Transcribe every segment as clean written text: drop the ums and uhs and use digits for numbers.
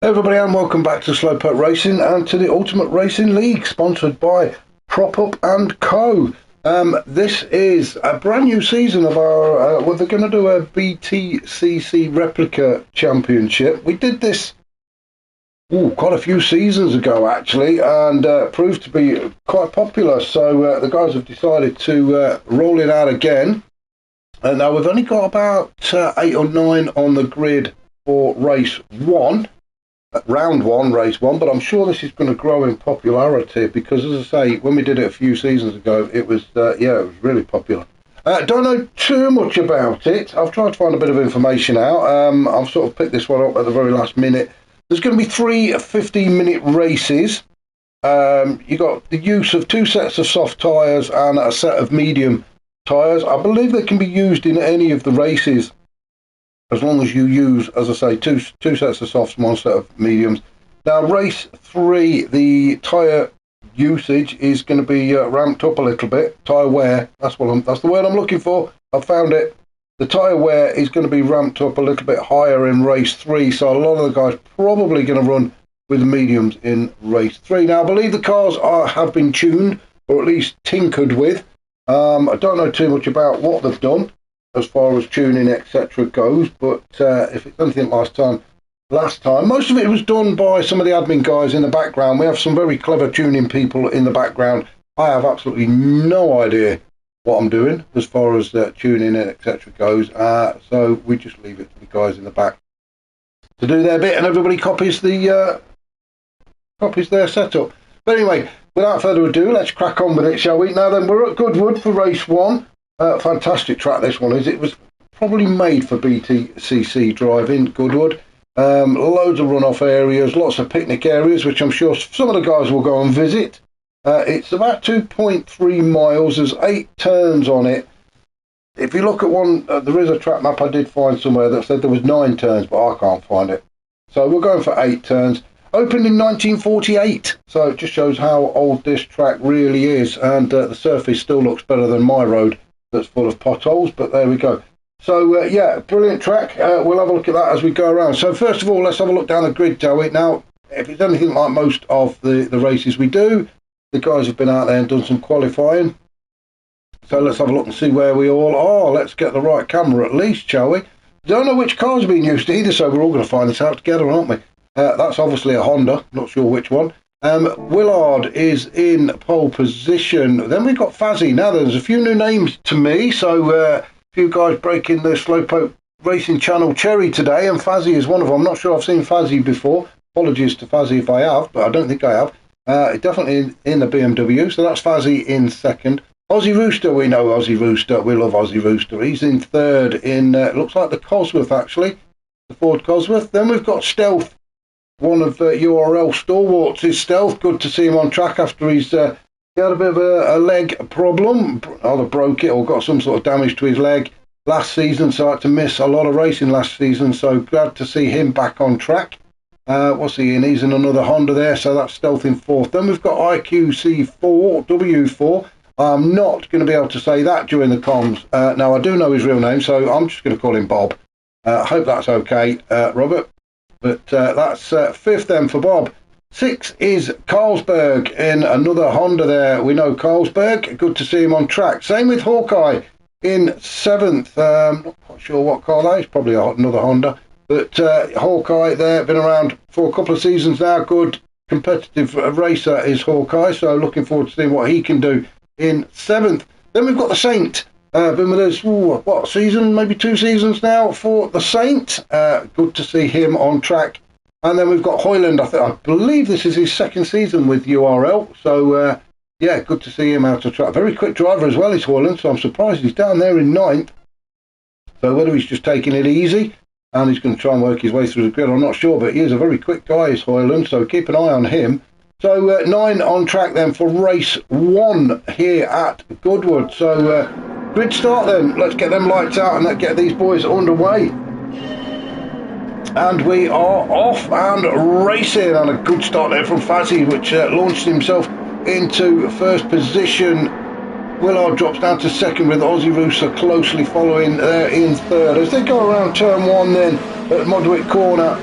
Hey everybody, and welcome back to Slowpoke Racing and to the Ultimate Racing League, sponsored by Prop Up and Co. This is a brand new season of our, well, they're going to do a BTCC replica championship. We did this quite a few seasons ago actually, and proved to be quite popular, so the guys have decided to roll it out again. And now we've only got about 8 or 9 on the grid for race 1. Round 1, race 1, but I'm sure this is going to grow in popularity because, as I say, when we did it a few seasons ago, it was it was really popular. Don't know too much about it. I've tried to find a bit of information out. I've sort of picked this one up at the very last minute. There's going to be 3 15-minute races. You got the use of 2 sets of soft tyres and a set of medium tyres. I believe they can be used in any of the races, as long as you use, as I say, two sets of softs, 1 set of mediums. Now, race 3, the tyre usage is going to be ramped up a little bit. Tyre wear, that's the word I'm looking for. I've found it. The tyre wear is going to be ramped up a little bit higher in race 3, so a lot of the guys probably going to run with the mediums in race 3. Now, I believe the cars have been tuned, or at least tinkered with. I don't know too much about what they've done as far as tuning etc. goes, but if it's anything last time, most of it was done by some of the admin guys in the background. We have some very clever tuning people in the background. I have absolutely no idea what I'm doing as far as tuning etc. goes, so we just leave it to the guys in the back to do their bit, and everybody copies their setup. But anyway, without further ado, let's crack on with it, shall we? Now then, we're at Goodwood for race 1. Fantastic track this one is. It was probably made for BTCC driving, Goodwood. Loads of runoff areas, lots of picnic areas, which I'm sure some of the guys will go and visit. It's about 2.3 miles. There's 8 turns on it. If you look at one, there is a track map I did find somewhere that said there was 9 turns, but I can't find it. So we're going for 8 turns. Opened in 1948, so it just shows how old this track really is, and the surface still looks better than my road that's full of potholes, but there we go. So yeah, brilliant track. We'll have a look at that as we go around. So first of all, let's have a look down the grid, shall we? Now, if it's anything like most of the races we do, the guys have been out there and done some qualifying. So let's have a look and see where we all are. Let's get the right camera at least, shall we? Don't know which car's being used either, so we're all going to find this out together, aren't we? That's obviously a Honda, not sure which one. Willard is in pole position. Then we've got Fazzy. Now there's a few new names to me, so a few guys breaking the Slowpoke Racing channel cherry today, and Fazzy is one of them. I'm not sure I've seen Fazzy before. Apologies to Fazzy if I have, but I don't think I have. Definitely in the BMW, so that's Fazzy in second. Aussie Rooster, we know Aussie Rooster. We love Aussie Rooster. He's in third in, looks like the Cosworth actually, the Ford Cosworth. Then we've got Stealth. One of URL stalwarts is Stealth. Good to see him on track after he had a bit of a leg problem. Either broke it or got some sort of damage to his leg last season, so I had to miss a lot of racing last season, so glad to see him back on track. What's he in? He's in another Honda there, so that's Stealth in fourth. Then we've got IQC4, W4. I'm not going to be able to say that during the comms. Now, I do know his real name, so I'm just going to call him Bob. I hope that's okay, Robert. But that's fifth then for Bob. 6 is Carlsberg in another Honda there. We know Carlsberg. Good to see him on track. Same with Hawkeye in 7th. Not quite sure what car that is. Probably another Honda. But Hawkeye there. Been around for a couple of seasons now. Good competitive racer is Hawkeye. So looking forward to seeing what he can do in 7th. Then we've got the Saint. Been with us, what season? Maybe 2 seasons now for the Saint. Good to see him on track. And then we've got Hoyland. I believe this is his 2nd season with URL. So, yeah, good to see him out of track. Very quick driver as well is Hoyland, so I'm surprised he's down there in 9th. So whether he's just taking it easy and he's going to try and work his way through the grid, I'm not sure. But he is a very quick guy, is Hoyland, so keep an eye on him. So 9 on track then for race 1 here at Goodwood. So grid start then. Let's get them lights out and let's get these boys underway. And we are off and racing, and a good start there from Fazzy, which launched himself into first position. Willard drops down to second with Aussie Rooster closely following there in third. As they go around turn 1 then at Modwick Corner,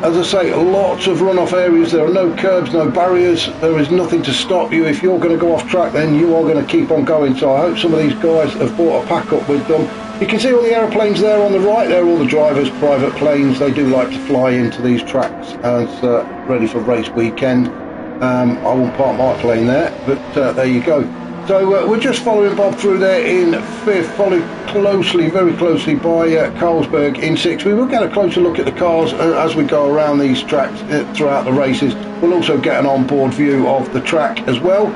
As I say, lots of runoff areas. There are no curbs, no barriers. There is nothing to stop you. If you're going to go off track, then you are going to keep on going. So I hope some of these guys have brought a pack up with them. You can see all the aeroplanes there on the right. They're all the drivers' private planes. They do like to fly into these tracks as ready for race weekend. I won't park my plane there, but there you go. So we're just following Bob through there in 5th, followed closely, very closely by Carlsberg in 6th. We will get a closer look at the cars as we go around these tracks throughout the races. We'll also get an onboard view of the track as well.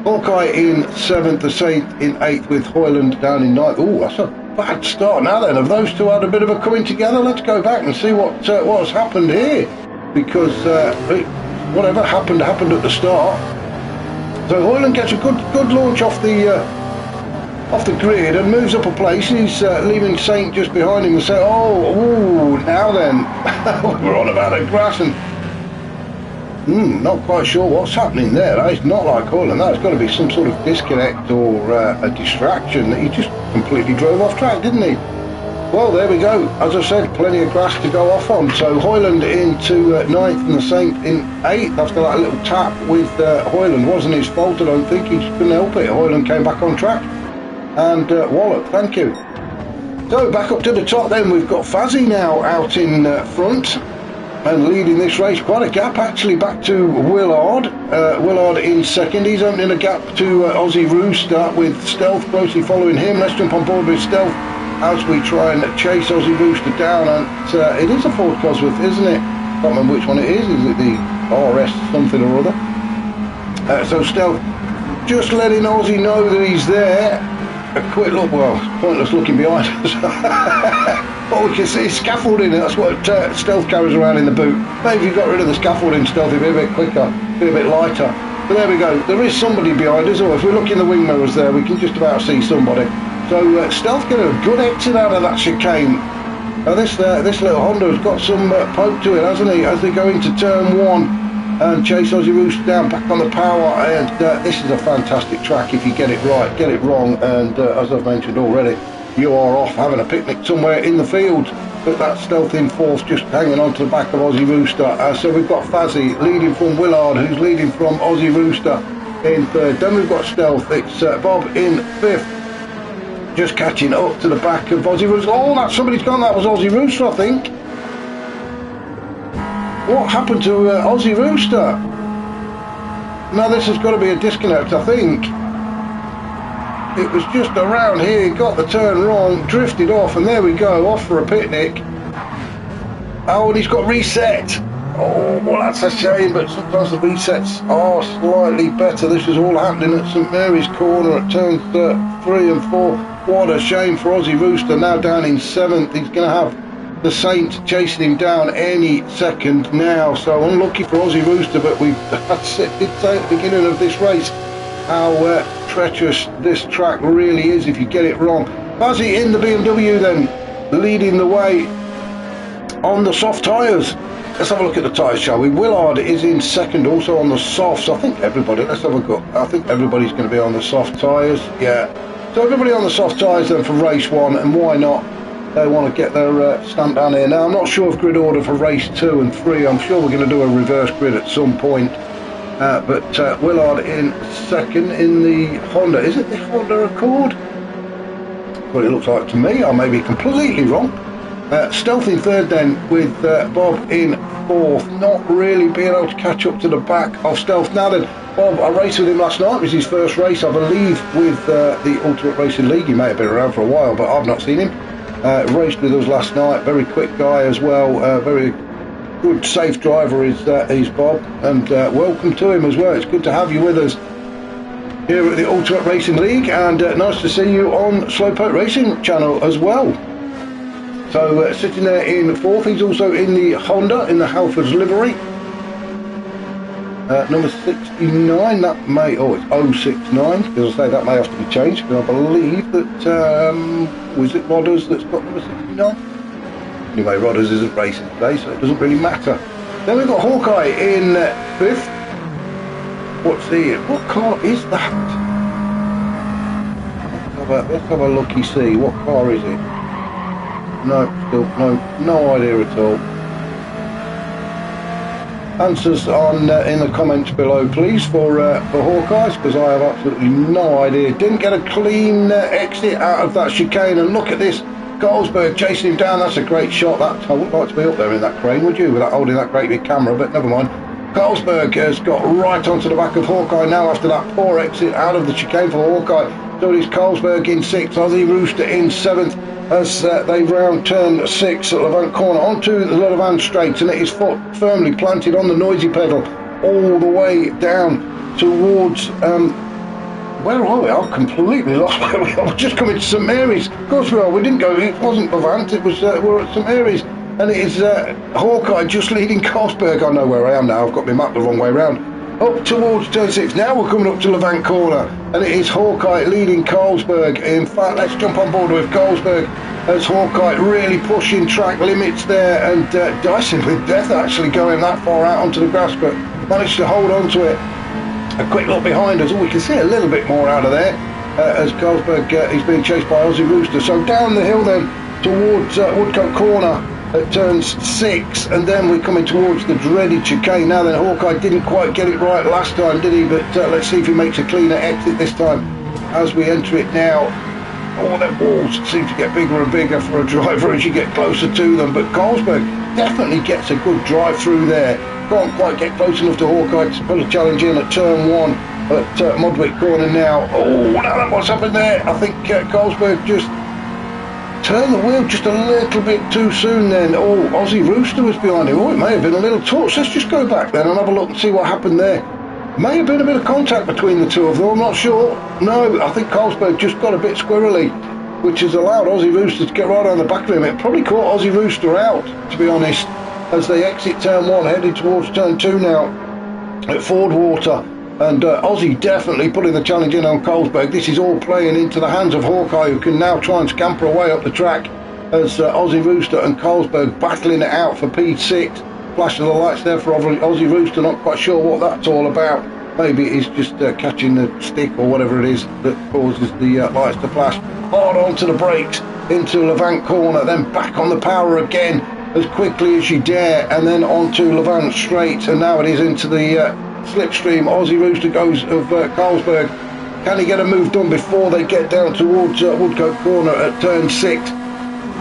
Hawkeye in 7th, the Saint in 8th with Hoyland down in 9th. Oh, that's a bad start now then. Have those two had a bit of a coming together? Let's go back and see what has happened here. Because whatever happened at the start. So Hoyland gets a good launch off the grid and moves up a place. He's leaving Saint just behind him and say, oh, now then, we're on about the grass and not quite sure what's happening there. It's not like Hoyland. That's got to be some sort of disconnect or a distraction. He just completely drove off track, didn't he? Well, there we go. As I said, plenty of grass to go off on. So Hoyland into 9th and the Saint in 8th. After that little tap with Hoyland. Wasn't his fault, I don't think. He just couldn't help it. Hoyland came back on track. And wallop, thank you. So back up to the top then. We've got Fazzy now out in front and leading this race. Quite a gap actually back to Willard. Willard in 2nd. He's opening a gap to Aussie Rooster with Stealth closely following him. Let's jump on board with Stealth as we try and chase Aussie Rooster down. And it is a Ford Cosworth, isn't it? Can't remember which one it is. Is it the RS something or other? So Stealth just letting Aussie know that he's there. A quick look, well, pointless looking behind us. Oh, we can see scaffolding. That's what Stealth carries around in the boot. Maybe if you got rid of the scaffolding, Stealth, it'd be a bit quicker, be a bit lighter. But there we go. There is somebody behind us. Or if we look in the wing mirrors there, we can just about see somebody. So Stealth getting a good exit out of that chicane. Now this little Honda has got some poke to it, hasn't he? As they go into turn 1 and chase Aussie Rooster down, back on the power. And this is a fantastic track if you get it right, get it wrong. And as I've mentioned already, you are off having a picnic somewhere in the field. But that Stealth in 4th, just hanging on to the back of Aussie Rooster. So we've got Fazzy leading from Willard, who's leading from Aussie Rooster in 3rd. Then we've got Stealth. It's Bob in 5th. Just catching up to the back of Aussie Rooster. Oh, that's somebody's gone. That was Aussie Rooster, I think. What happened to Aussie Rooster? Now this has got to be a disconnect, I think. It was just around here. He got the turn wrong, drifted off, and there we go, off for a picnic. Oh, and he's got reset. Oh, well, that's a shame, but sometimes the resets are slightly better. This is all happening at St Mary's Corner at turns 3 and 4. What a shame for Aussie Rooster, now down in 7th. He's going to have the Saint chasing him down any second now. So unlucky for Aussie Rooster, but we did say at the beginning of this race how treacherous this track really is if you get it wrong. Fuzzy in the BMW then, leading the way on the soft tyres. Let's have a look at the tyres, shall we? Willard is in 2nd, also on the softs. I think everybody, let's have a go. I think everybody's going to be on the soft tyres. Yeah. So everybody on the soft tyres then for race 1, and why not? They want to get their stamp down here. Now, I'm not sure of grid order for race 2 and 3. I'm sure we're going to do a reverse grid at some point. But Willard in 2nd in the Honda. Is it the Honda Accord? Well, it looks like to me. I may be completely wrong. Stealth in 3rd then, with Bob in 4th. Not really being able to catch up to the back of Stealth. Now then, Bob, I raced with him last night. It was his first race, I believe, with the Ultimate Racing League. He may have been around for a while, but I've not seen him. Raced with us last night. Very quick guy as well. Very good, safe driver is Bob. And welcome to him as well. It's good to have you with us here at the Ultimate Racing League. And nice to see you on Slowpoke Racing channel as well. So sitting there in 4th, he's also in the Honda, in the Halfords livery. Number 69, that may, oh, it's 069, because I say that may have to be changed, because I believe that, was it Rodders that's got number 69? Anyway, Rodders isn't racing today, so it doesn't really matter. Then we've got Hawkeye in 5th. What car is that? Let's have a looky see, what car is it? No, still no idea at all. answers on in the comments below, please, for Hawkeyes, because I have absolutely no idea. Didn't get a clean exit out of that chicane, and look at this, Goldsberg chasing him down. That's a great shot. That I wouldn't like to be up there in that crane, would you, without holding that great big camera, but never mind. Goldsberg has got right onto the back of Hawkeye now after that poor exit out of the chicane for Hawkeye. So it is Goldsberg in 6th, Aussie Rooster in 7th, as they round turn 6 at Levant Corner onto the Levant Straight, and it is foot firmly planted on the noisy pedal all the way down towards where are we? I've completely lost where we are. We're just coming to St Mary's. Of course we are. We didn't go. It wasn't Levant. It was we're at St Mary's, and it is Hawkeye just leading Goldsberg. I know where I am now. I've got my map the wrong way round. Up towards turn 6. Now we're coming up to Levant Corner, and it is Hawkeye leading Goldsberg. In fact, let's jump on board with Goldsberg as Hawkeye really pushing track limits there, and dicing with death actually going that far out onto the grass, but managed to hold on to it. A quick look behind us. Oh, we can see a little bit more out of there as Goldsberg is being chased by Aussie Rooster. So down the hill then towards Woodcote Corner at turns 6, and then we're coming towards the dreaded chicane. Now then, Hawkeye didn't quite get it right last time, did he? But let's see if he makes a cleaner exit this time as we enter it now. Oh, their walls seem to get bigger and bigger for a driver as you get closer to them, but Goldsberg definitely gets a good drive through there. Can't quite get close enough to Hawkeye to put a challenge in at turn 1 at Modwick Corner now. Oh, now what's happened there? I think Goldsberg just turned the wheel just a little bit too soon then. Oh, Aussie Rooster was behind him. Oh, it may have been a little touch. Let's just go back then and have a look and see what happened there. May have been a bit of contact between the two of them, I'm not sure. No, I think Goldsberg just got a bit squirrely, which has allowed Aussie Rooster to get right on the back of him. It probably caught Aussie Rooster out, to be honest, as they exit turn 1, heading towards turn 2 now at Fordwater. And Aussie definitely putting the challenge in on Goldsberg. This is all playing into the hands of Hawkeye, who can now try and scamper away up the track as Aussie Rooster and Goldsberg battling it out for P6. Flash of the lights there for Aussie Rooster, not quite sure what that's all about. Maybe it's just catching the stick or whatever it is that causes the lights to flash. Hard onto the brakes into Levant Corner, then back on the power again as quickly as you dare, and then onto Levant Straight, and now it is into the slipstream. Aussie Rooster goes of Goldsberg. Can he get a move done before they get down towards Woodcote Corner at turn 6?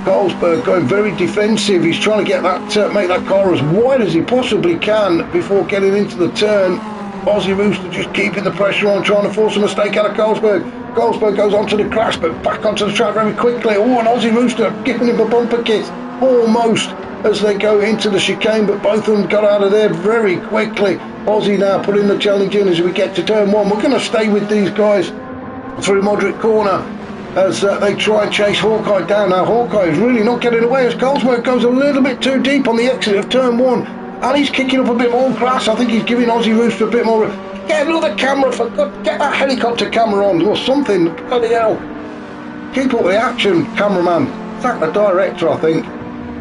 Goldsberg going very defensive. He's trying to get that make that car as wide as he possibly can before getting into the turn. Aussie Rooster just keeping the pressure on, trying to force a mistake out of Goldsberg. Goldsberg goes onto the grass, but back onto the track very quickly. Oh, and Aussie Rooster giving him a bumper kiss almost as they go into the chicane, but both of them got out of there very quickly. Aussie now putting the challenge in as we get to turn 1. We're going to stay with these guys through Modric Corner as they try and chase Hawkeye down. Now Hawkeye is really not getting away as Goldsberg goes a little bit too deep on the exit of turn 1, and he's kicking up a bit more grass. I think he's giving Aussie Rooster a bit more. Get another camera, for God, get that helicopter camera on or something. Bloody hell, keep up the action, cameraman. In fact, the director, I think.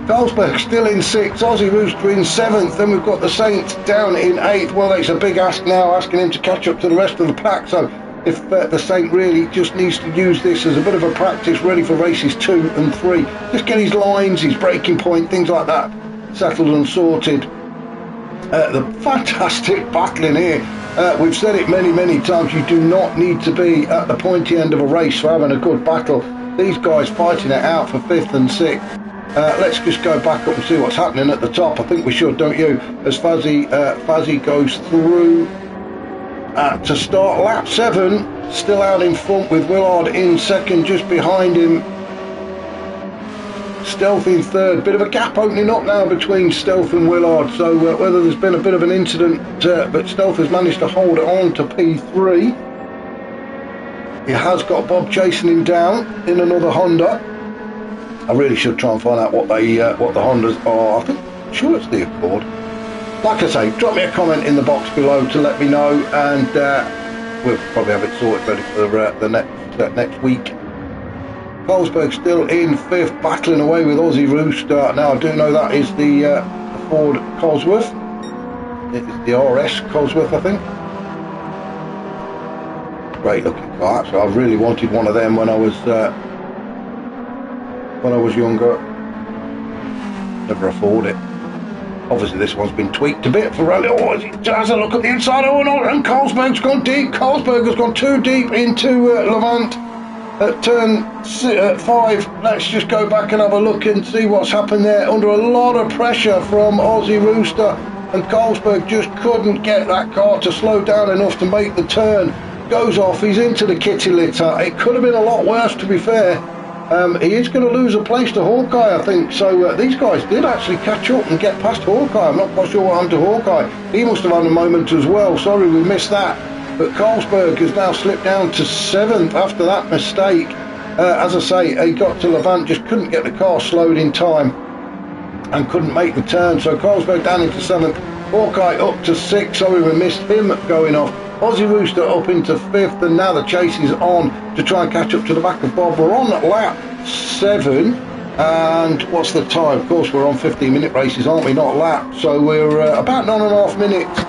Goldsberg still in 6th, Aussie Rooster in 7th, then we've got the Saints down in 8th. Well, it's a big ask now, asking him to catch up to the rest of the pack, so if the Saint really just needs to use this as a bit of a practice ready for races 2 and 3, just get his lines, his braking point, things like that settled and sorted. The fantastic battling here. We've said it many times, you do not need to be at the pointy end of a race for having a good battle. These guys fighting it out for 5th and 6th. Let's just go back up and see what's happening at the top. I think we should, don't you? As Fazzy goes through to start lap 7, still out in front with Willard in 2nd, just behind him. Stealth in 3rd. Bit of a gap opening up now between Stealth and Willard, so whether there's been a bit of an incident, but Stealth has managed to hold it on to P3. He has got Bob chasing him down in another Honda. I really should try and find out what the Hondas are. I think, sure it's the Accord. Like I say, drop me a comment in the box below to let me know, and we'll probably have it sorted ready for the next week. Goldsberg still in 5th, battling away with Aussie Rooster. Now I do know that is the Ford Cosworth. It is the RS Cosworth, I think. Great looking car. So I really wanted one of them when I was younger. Never afford it. Obviously this one's been tweaked a bit for rally. Oh, he has a look at the inside. Oh no, and Carlsberg's gone deep. Carlsberg has gone too deep into Levant at turn 5. Let's just go back and have a look and see what's happened there. Under a lot of pressure from Aussie Rooster, and Carlsberg just couldn't get that car to slow down enough to make the turn. Goes off, he's into the kitty litter. It could have been a lot worse, to be fair. He is going to lose a place to Hawkeye, I think. So these guys did actually catch up and get past Hawkeye. I'm not quite sure what happened to Hawkeye. He must have had a moment as well. Sorry we missed that. But Carlsberg has now slipped down to 7th after that mistake. As I say, he got to Levant, just couldn't get the car slowed in time and couldn't make the turn. So Carlsberg down into 7th. Hawkeye up to 6th. Sorry we missed him going off. Aussie Rooster up into 5th, and now the chase is on to try and catch up to the back of Bob. We're on lap 7, and what's the time? Of course, we're on 15-minute races, aren't we? Not laps. So we're about 9.5 minutes.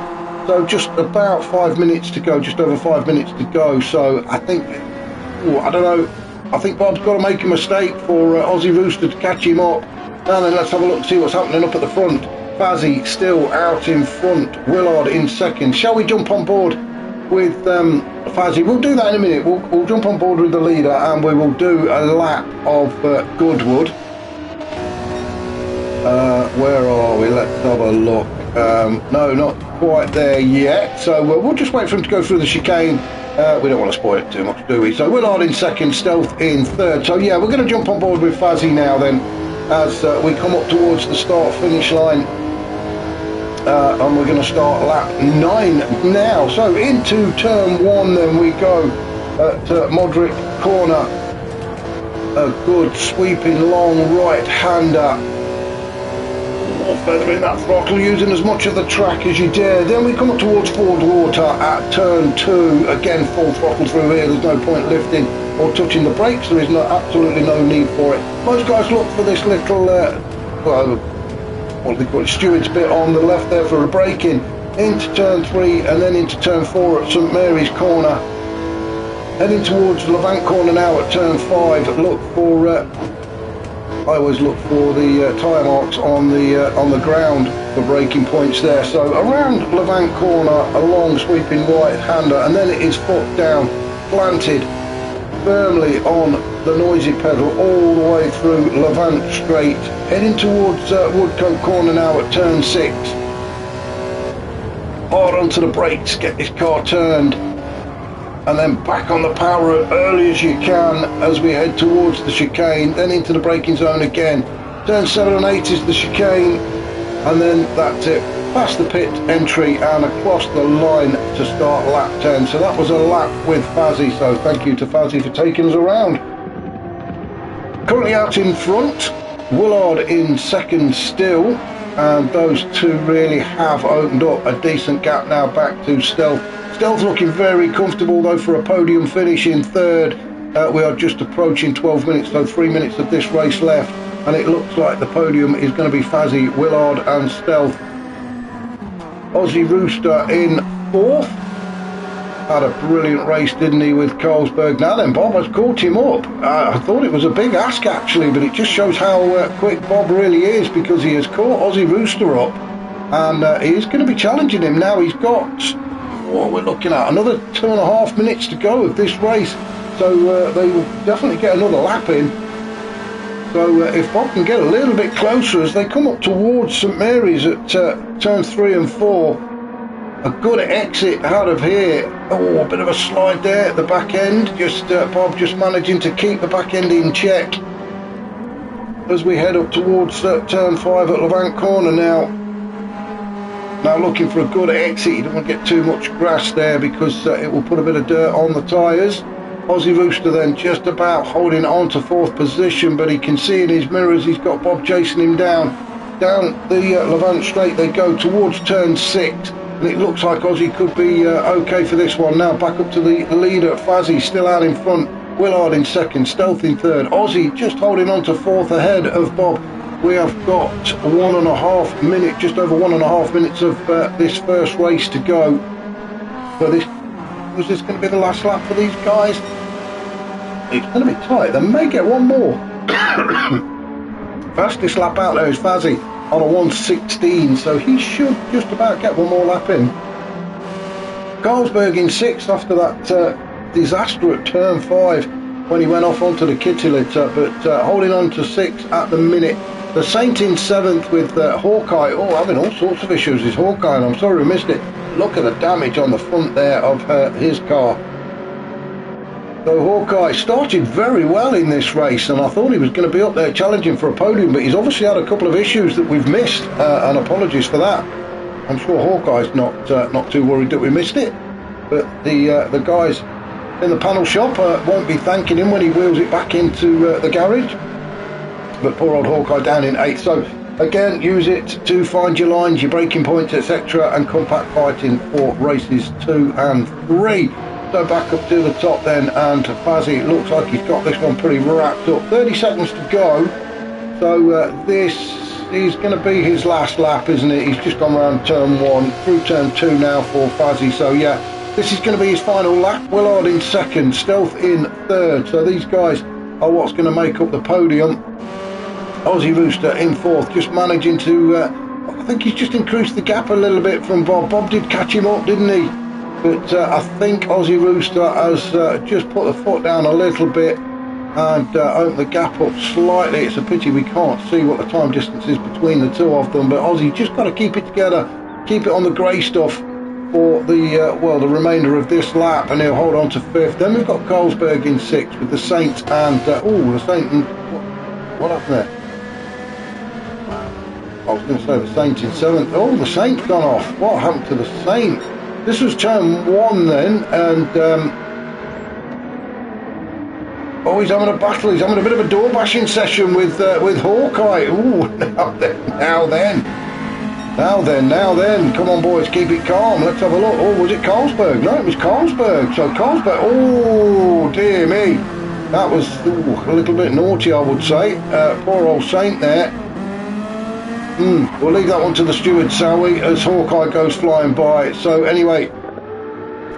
So just about 5 minutes to go, just over 5 minutes to go. So I think, I don't know, I think Bob's got to make a mistake for Aussie Rooster to catch him up. Now then, let's have a look, see what's happening up at the front. Fazzy still out in front, Willard in 2nd. Shall we jump on board with Fazzy? We'll do that in a minute. We'll jump on board with the leader and we will do a lap of Goodwood. Where are we? Let's have a look. No, not quite there yet. So we'll just wait for him to go through the chicane. We don't want to spoil it too much, do we? So Willard in 2nd, Stealth in 3rd. So yeah, we're going to jump on board with Fazzy now then, as we come up towards the start-finish line. And we're going to start lap 9 now. So into turn 1 then we go at Modric corner. A good sweeping long right-hander. Feathering that throttle, using as much of the track as you dare. Then we come up towards Ford Water at turn 2. Again, full throttle through here. There's no point lifting or touching the brakes. There is absolutely no need for it. Most guys look for this little, what do they call it, steward's bit on the left there for a braking. Into turn 3 and then into turn 4 at St Mary's corner. Heading towards Levant corner now at turn 5. Look for I always look for the tyre marks on the ground for braking points there. So around Levant corner, a long sweeping right-hander, and then it is foot down, planted firmly on the noisy pedal all the way through Levant straight. Heading towards Woodcote corner now at turn 6. Hard onto the brakes, get this car turned. And then back on the power early as you can as we head towards the chicane, then into the braking zone again. Turn 7 and 8 is the chicane, and then that's it. Past the pit entry and across the line to start lap 10. So that was a lap with Fazzy, so thank you to Fazzy for taking us around. Currently out in front, Willard in 2nd still, and those two really have opened up a decent gap now back to Stealth. Stealth looking very comfortable though for a podium finish in 3rd. We are just approaching 12 minutes, so 3 minutes of this race left, and it looks like the podium is going to be Fazzy, Willard and Stealth. Aussie Rooster in 4th. Had a brilliant race, didn't he, with Carlsberg. Now then, Bob has caught him up. I thought it was a big ask actually, but it just shows how quick Bob really is, because he has caught Aussie Rooster up, and he is going to be challenging him now. He's got, what we're looking at, another 2.5 minutes to go of this race, so they will definitely get another lap in. So if Bob can get a little bit closer as they come up towards St Mary's at turns 3 and 4, a good exit out of here. Oh, a bit of a slide there at the back end, just Bob just managing to keep the back end in check as we head up towards turn 5 at Levant corner now. Now looking for a good exit. You don't want to get too much grass there because it will put a bit of dirt on the tyres. Aussie Rooster then just about holding on to 4th position, but he can see in his mirrors he's got Bob chasing him down. Down the Levant straight they go towards turn 6, and it looks like Aussie could be okay for this one. Now back up to the leader, Fazzy still out in front, Willard in 2nd, Stealth in 3rd, Aussie just holding on to 4th ahead of Bob. We have got 1.5 minutes, just over 1.5 minutes of this first race to go. But was this going to be the last lap for these guys? It's going to be tight. They may get one more. Fastest lap out there is Fazzy. on a 1:16, so he should just about get one more lap in. Carlsberg in 6th after that disaster at turn 5 when he went off onto the kitty litter, but holding on to 6th at the minute. The Saint in 7th with Hawkeye, having all sorts of issues is Hawkeye, and I'm sorry we missed it. Look at the damage on the front there of his car. So Hawkeye started very well in this race, and I thought he was going to be up there challenging for a podium, but he's obviously had a couple of issues that we've missed, and apologies for that. I'm sure Hawkeye's not too worried that we missed it, but the guys in the panel shop won't be thanking him when he wheels it back into the garage. But poor old Hawkeye down in 8th. So again, use it to find your lines, your braking points, etc., and compact fighting for races 2 and 3. So back up to the top then, and Fazzy looks like he's got this one pretty wrapped up. 30 seconds to go. So this is going to be his last lap, isn't it? He's just gone around turn 1, through turn 2 now for Fazzy. So yeah, this is going to be his final lap. Willard in 2nd, Stealth in 3rd. So these guys are what's going to make up the podium. Aussie Rooster in 4th, just managing to, I think he's just increased the gap a little bit from Bob. Bob did catch him up, didn't he? But I think Aussie Rooster has just put the foot down a little bit and opened the gap up slightly. It's a pity we can't see what the time distance is between the two of them, but Aussie just got to keep it together, keep it on the grey stuff for the the remainder of this lap, and he'll hold on to 5th. Then we've got Carlsberg in 6th with the Saint and the Saint and what happened there? I was going to say the Saint in 7th. Oh, the Saint's gone off. What happened to the Saint? This was turn 1 then, and he's having a battle. He's having a bit of a door bashing session with Hawkeye. Ooh, now then. Come on, boys, keep it calm. Let's have a look. Oh, was it Carlsberg? No, it was Carlsberg. So Carlsberg. Oh, dear me. That was a little bit naughty, I would say. Poor old Saint there. We'll leave that one to the stewards, shall we, as Hawkeye goes flying by. So anyway,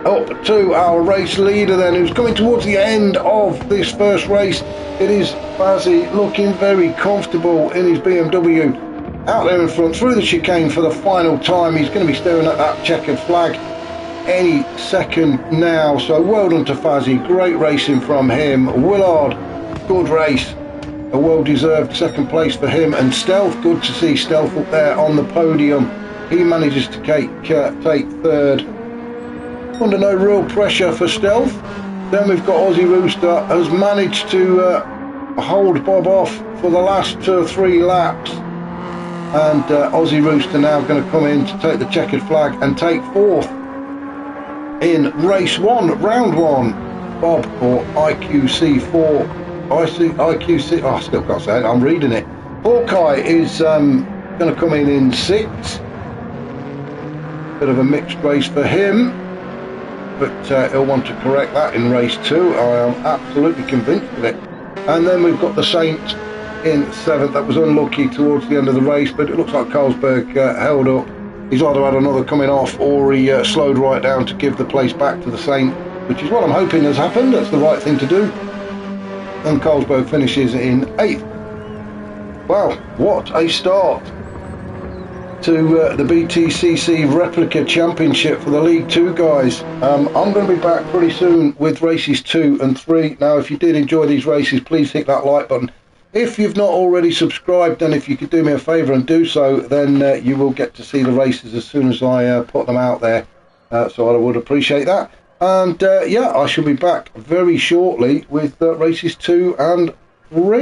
up to our race leader then, who's coming towards the end of this first race. It is Fazzy, looking very comfortable in his BMW. Out there in front, through the chicane for the final time. He's going to be staring at that checkered flag any second now. So well done to Fazzy, great racing from him. Willard, good race. A well-deserved 2nd place for him, and Stealth, good to see Stealth up there on the podium. He manages to take 3rd. Under no real pressure for Stealth. Then we've got Aussie Rooster, has managed to hold Bob off for the last 2 or 3 laps, and Aussie Rooster now going to come in to take the checkered flag and take 4th in race 1, round 1. Bob for IQC4. IQC, I still can't say it, I'm reading it. Hawkeye is going to come in 6th. Bit of a mixed race for him, but he'll want to correct that in race 2. I am absolutely convinced of it. And then we've got the Saint in 7th. That was unlucky towards the end of the race, but it looks like Carlsberg held up. He's either had another coming off, or he slowed right down to give the place back to the Saint, which is what I'm hoping has happened. That's the right thing to do. And Carlsberg finishes in 8th. Wow, what a start to the BTCC Replica Championship for the League 2 guys. I'm going to be back pretty soon with races 2 and 3. Now, if you did enjoy these races, please hit that like button. If you've not already subscribed, then if you could do me a favour and do so, then you will get to see the races as soon as I put them out there. So I would appreciate that. And yeah, I shall be back very shortly with races 2 and 3.